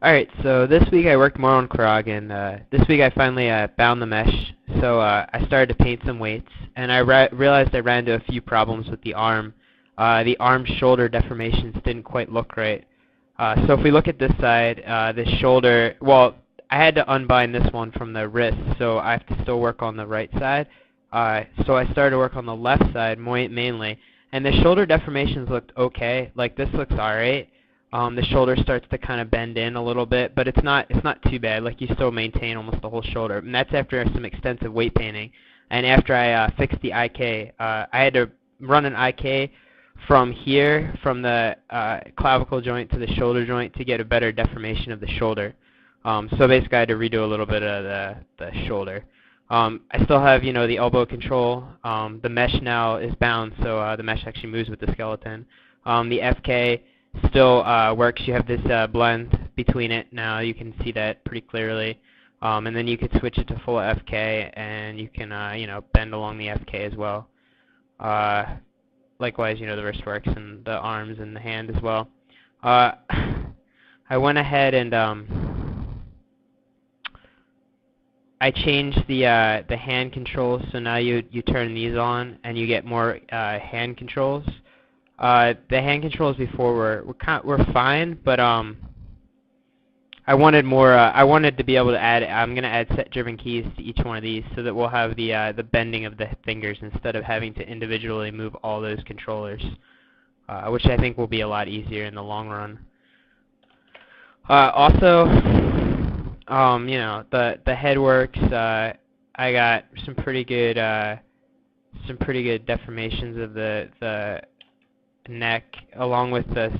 Alright, so this week I worked more on krog, and this week I finally bound the mesh. So I started to paint some weights, and I realized I ran into a few problems with the arm. The arm shoulder deformations didn't quite look right. So if we look at this side, this shoulder, well, I had to unbind this one from the wrist, so I have to still work on the right side. So I started to work on the left side mainly, and the shoulder deformations looked okay. Like this looks alright. The shoulder starts to kind of bend in a little bit, but it's not too bad. Like you still maintain almost the whole shoulder, and that's after some extensive weight painting. And after I fixed the IK, I had to run an IK from here, from the clavicle joint to the shoulder joint to get a better deformation of the shoulder. So basically, I had to redo a little bit of the shoulder. I still have, the elbow control. The mesh now is bound, so the mesh actually moves with the skeleton. The FK still works. You have this blend between it now. You can see that pretty clearly. And then you could switch it to full FK, and you can, bend along the FK as well. Likewise, the wrist works, and the arms and the hand as well. I went ahead and I changed the hand controls, so now you turn these on, and you get more hand controls. The hand controls before were fine, but I wanted more. I wanted to be able to add. I'm going to add set-driven keys to each one of these, so that we'll have the bending of the fingers instead of having to individually move all those controllers, which I think will be a lot easier in the long run. Also, the head works. I got some pretty good deformations of the neck, along with the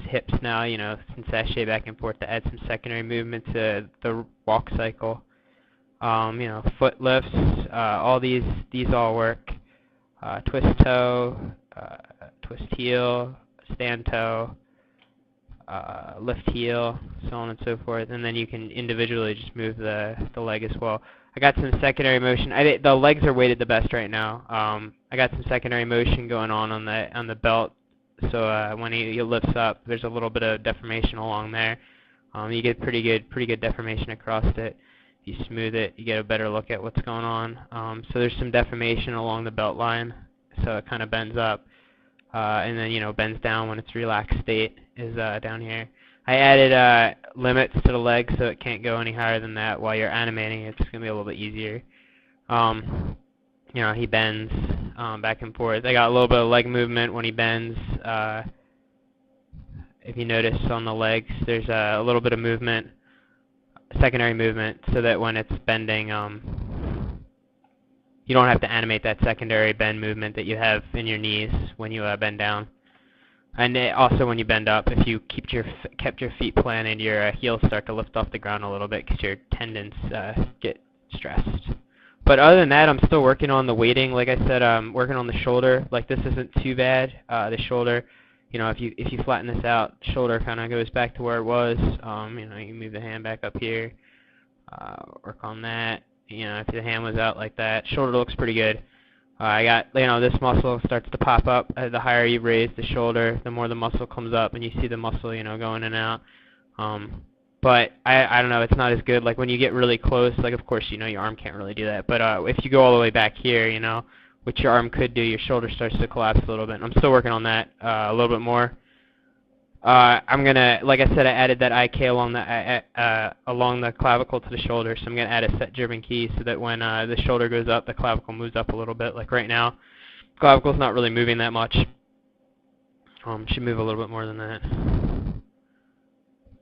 hips now, some sachet back and forth to add some secondary movement to the walk cycle. Foot lifts, all these all work. Twist toe, twist heel, stand toe, lift heel, so on and so forth, and then you can individually just move the leg as well. I got some secondary motion. The legs are weighted the best right now. I got some secondary motion going on the belt, so when he lifts up, there's a little bit of deformation along there. You get pretty good deformation across it. If you smooth it, you get a better look at what's going on. So there's some deformation along the belt line, so it kind of bends up, and then bends down when its relaxed state is down here. I added limits to the leg, so it can't go any higher than that. While you're animating, it's going to be a little bit easier. He bends back and forth. I got a little bit of leg movement when he bends. If you notice on the legs, there's a little bit of movement, secondary movement, so that when it's bending, you don't have to animate that secondary bend movement that you have in your knees when you bend down. And also when you bend up, if you kept your feet planted, your heels start to lift off the ground a little bit because your tendons get stressed. But other than that, I'm still working on the weighting. Like I said, I'm working on the shoulder. Like this isn't too bad. The shoulder, if you flatten this out, the shoulder kind of goes back to where it was. You can move the hand back up here, work on that. If the hand was out like that, shoulder looks pretty good. I got, this muscle starts to pop up. The higher you raise the shoulder, the more the muscle comes up, and you see the muscle, going in and out. But I don't know, it's not as good. Like when you get really close, like of course, your arm can't really do that. But if you go all the way back here, which your arm could do, your shoulder starts to collapse a little bit. And I'm still working on that a little bit more. I'm gonna, like I said, I added that IK along the clavicle to the shoulder, so I'm gonna add a set-driven key so that when the shoulder goes up, the clavicle moves up a little bit. Like right now, clavicle's not really moving that much. Should move a little bit more than that.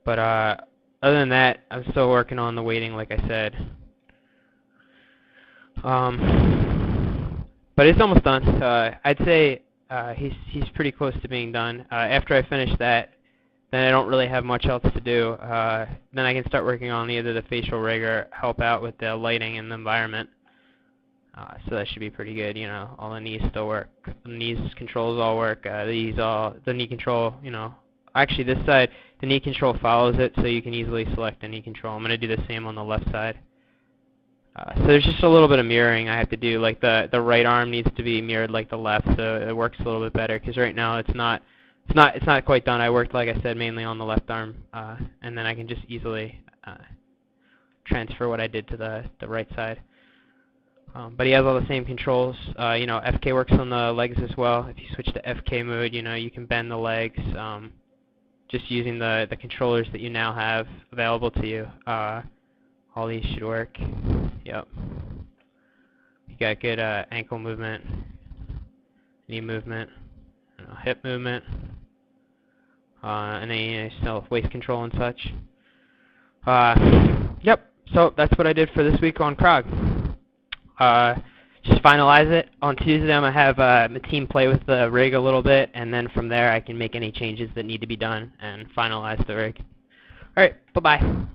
But other than that, I'm still working on the weighting, like I said. But it's almost done. I'd say he's pretty close to being done. After I finish that, then I don't really have much else to do. Then I can start working on either the facial rig or help out with the lighting and the environment. So that should be pretty good. All the knees still work. The knees controls all work. The knee control. Actually this side, the knee control follows it, so you can easily select the knee control. I'm going to do the same on the left side. So there's just a little bit of mirroring I have to do. Like the right arm needs to be mirrored like the left, so it works a little bit better. Because right now it's not it's not quite done. I worked, like I said, mainly on the left arm, and then I can just easily transfer what I did to the right side. But he has all the same controls. You know, FK works on the legs as well. If you switch to FK mode, you know, you can bend the legs just using the controllers that you now have available to you. All these should work. Yep. You got good ankle movement, knee movement, you know, hip movement, and then you know, still waist control and such. Yep. So that's what I did for this week on krog. Just finalize it. On Tuesday, I'm going to have the team play with the rig a little bit, and then from there I can make any changes that need to be done and finalize the rig. Alright, bye-bye.